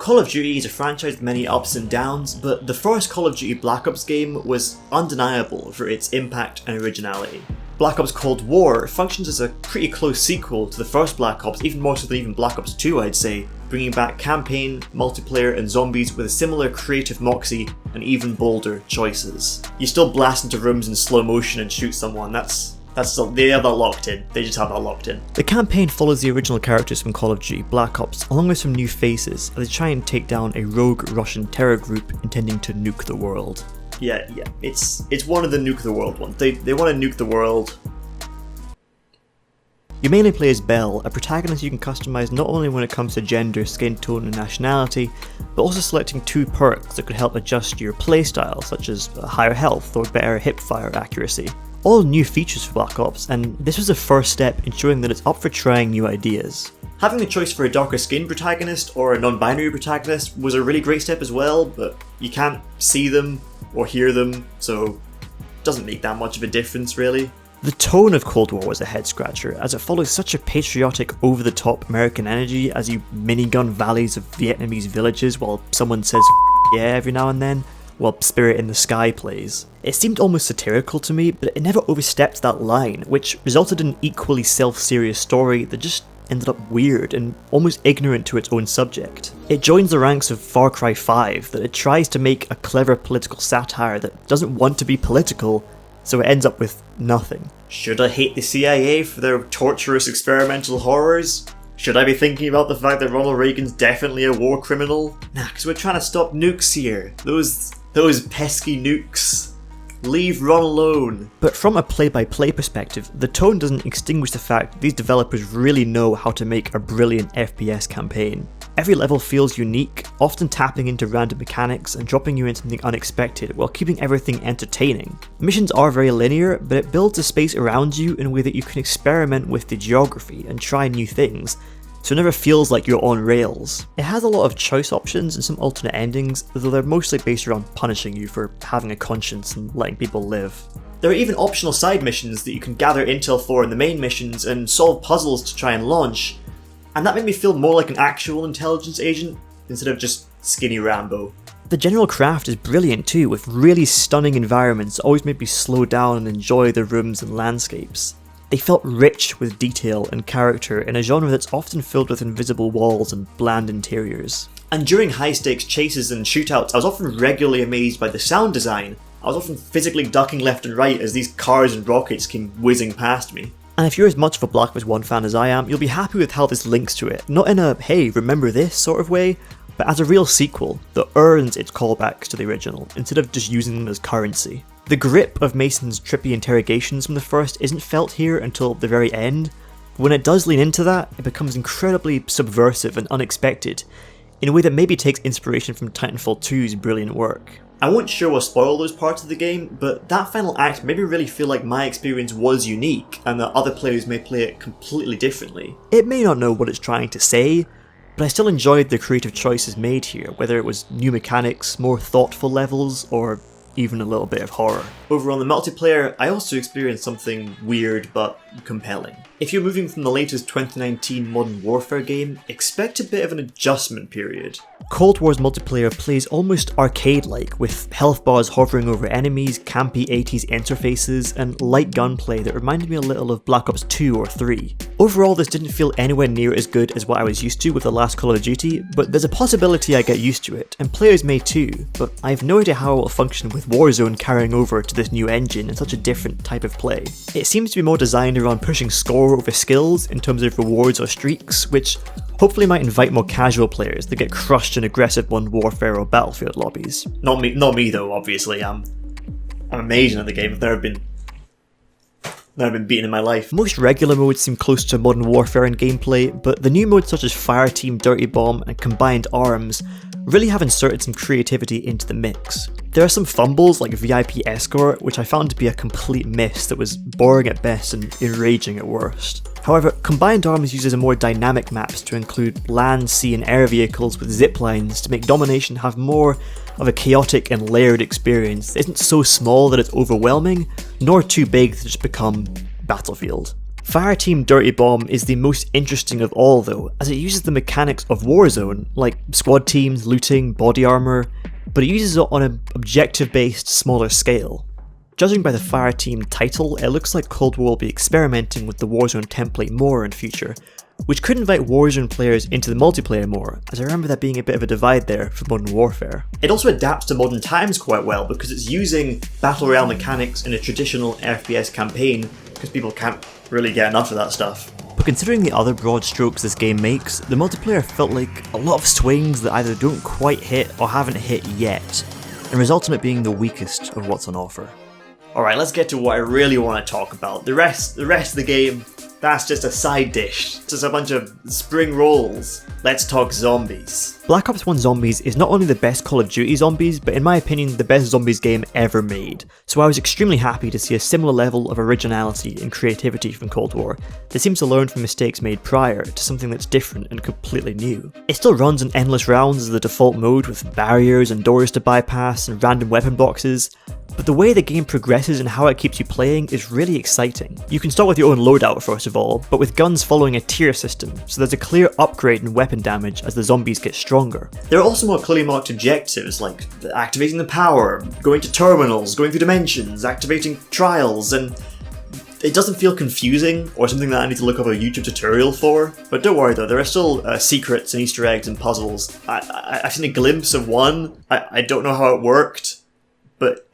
Call of Duty is a franchise with many ups and downs, but the first Call of Duty Black Ops game was undeniable for its impact and originality. Black Ops Cold War functions as a pretty close sequel to the first Black Ops, even more so than even Black Ops 2 I'd say, bringing back campaign, multiplayer and zombies with a similar creative moxie and even bolder choices. You still blast into rooms in slow motion and shoot someone, they have that locked in. They just have that locked in. The campaign follows the original characters from Call of Duty Black Ops, along with some new faces, as they try and take down a rogue Russian terror group intending to nuke the world. Yeah, it's one of the nuke the world ones. They want to nuke the world. You mainly play as Belle, a protagonist you can customize not only when it comes to gender, skin tone and nationality, but also selecting 2 perks that could help adjust your playstyle, such as higher health or better hipfire accuracy. All new features for Black Ops, and this was the first step in showing that it's up for trying new ideas. Having the choice for a darker skinned protagonist or a non-binary protagonist was a really great step as well, but you can't see them or hear them, so it doesn't make that much of a difference really. The tone of Cold War was a head scratcher, as it follows such a patriotic, over-the-top American energy as you minigun valleys of Vietnamese villages while someone says yeah every now and then, while Spirit in the Sky plays. It seemed almost satirical to me, but it never overstepped that line, which resulted in an equally self-serious story that just ended up weird and almost ignorant to its own subject. It joins the ranks of Far Cry 5, that it tries to make a clever political satire that doesn't want to be political, so it ends up with nothing. Should I hate the CIA for their torturous experimental horrors? Should I be thinking about the fact that Ronald Reagan's definitely a war criminal? Nah, because we're trying to stop nukes here. Those pesky nukes. Leave Ron alone. But from a play-by-play perspective, the tone doesn't extinguish the fact that these developers really know how to make a brilliant FPS campaign. Every level feels unique, often tapping into random mechanics and dropping you into something unexpected while keeping everything entertaining. Missions are very linear, but it builds a space around you in a way that you can experiment with the geography and try new things, so it never feels like you're on rails. It has a lot of choice options and some alternate endings, though they're mostly based around punishing you for having a conscience and letting people live. There are even optional side missions that you can gather intel for in the main missions and solve puzzles to try and launch, and that made me feel more like an actual intelligence agent instead of just skinny Rambo. The general craft is brilliant too, with really stunning environments that always made me slow down and enjoy the rooms and landscapes. They felt rich with detail and character in a genre that's often filled with invisible walls and bland interiors. And during high-stakes chases and shootouts, I was often regularly amazed by the sound design. I was often physically ducking left and right as these cars and rockets came whizzing past me. And if you're as much of a Black Ops 1 fan as I am, you'll be happy with how this links to it, not in a hey, remember this sort of way, but as a real sequel that earns its callbacks to the original, instead of just using them as currency. The grip of Mason's trippy interrogations from the first isn't felt here until the very end, but when it does lean into that, it becomes incredibly subversive and unexpected, in a way that maybe takes inspiration from Titanfall 2's brilliant work. I won't sure or spoil those parts of the game, but that final act made me really feel like my experience was unique, and that other players may play it completely differently. It may not know what it's trying to say, but I still enjoyed the creative choices made here, whether it was new mechanics, more thoughtful levels, or even a little bit of horror. Over on the multiplayer, I also experienced something weird but compelling. If you're moving from the latest 2019 Modern Warfare game, expect a bit of an adjustment period. Cold War's multiplayer plays almost arcade-like, with health bars hovering over enemies, campy 80s interfaces, and light gunplay that reminded me a little of Black Ops 2 or 3. Overall, this didn't feel anywhere near as good as what I was used to with the last Call of Duty, but there's a possibility I get used to it, and players may too, but I have no idea how it will function with Warzone carrying over to this new engine and such a different type of play. It seems to be more designed around pushing score over skills in terms of rewards or streaks, which hopefully might invite more casual players that get crushed in aggressive Modern Warfare or Battlefield lobbies. Not me though, obviously. I'm amazing at the game. I've never been beaten in my life. Most regular modes seem close to Modern Warfare in gameplay, but the new modes such as Fireteam, Dirty Bomb, and Combined Arms really have inserted some creativity into the mix. There are some fumbles like VIP Escort, which I found to be a complete miss that was boring at best and enraging at worst. However, Combined Arms uses a more dynamic maps to include land, sea and air vehicles with ziplines to make domination have more of a chaotic and layered experience that isn't so small that it's overwhelming, nor too big to just become Battlefield. Fireteam Dirty Bomb is the most interesting of all though, as it uses the mechanics of Warzone, like squad teams, looting, body armour, but it uses it on an objective-based, smaller scale. Judging by the Fireteam title, it looks like Cold War will be experimenting with the Warzone template more in future, which could invite Warzone players into the multiplayer more, as I remember there being a bit of a divide there for Modern Warfare. It also adapts to modern times quite well because it's using Battle Royale mechanics in a traditional FPS campaign, because people can't really get enough of that stuff. But considering the other broad strokes this game makes, the multiplayer felt like a lot of swings that either don't quite hit or haven't hit yet, and result in it being the weakest of what's on offer. Alright, let's get to what I really want to talk about. The rest of the game, that's just a side dish. Just a bunch of spring rolls. Let's talk zombies. Black Ops 1 Zombies is not only the best Call of Duty zombies, but in my opinion the best zombies game ever made. So I was extremely happy to see a similar level of originality and creativity from Cold War that seems to learn from mistakes made prior to something that's different and completely new. It still runs in endless rounds as the default mode with barriers and doors to bypass and random weapon boxes, but the way the game progresses and how it keeps you playing is really exciting. You can start with your own loadout first of all, but with guns following a tier system, so there's a clear upgrade in weapon damage as the zombies get stronger. There are also more clearly marked objectives like activating the power, going to terminals, going through dimensions, activating trials, and it doesn't feel confusing or something that I need to look up a YouTube tutorial for. But don't worry though, there are still secrets and Easter eggs and puzzles. I've seen a glimpse of one. I don't know how it worked, but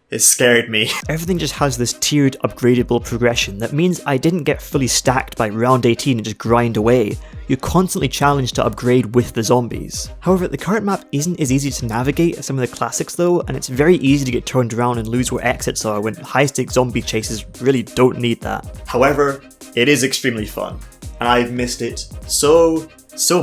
it scared me. Everything just has this tiered upgradable progression that means I didn't get fully stacked by round 18 and just grind away. You're constantly challenged to upgrade with the zombies. However, the current map isn't as easy to navigate as some of the classics though, and it's very easy to get turned around and lose where exits are when high-stakes zombie chases really don't need that. However, it is extremely fun, and I've missed it so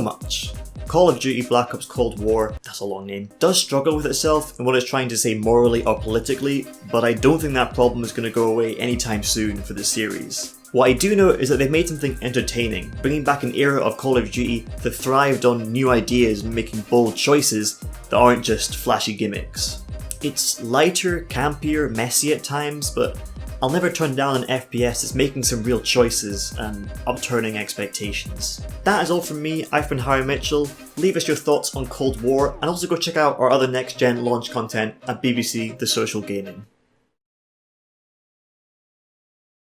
much. Call of Duty Black Ops Cold War, that's a long name, does struggle with itself and what it's trying to say morally or politically, but I don't think that problem is going to go away anytime soon for the series. What I do know is that they've made something entertaining, bringing back an era of Call of Duty that thrived on new ideas and making bold choices that aren't just flashy gimmicks. It's lighter, campier, messy at times, but I'll never turn down an FPS that's making some real choices and upturning expectations. That is all from me. I've been Harry Mitchell. Leave us your thoughts on Cold War and also go check out our other next gen launch content at BBC The Social Gaming.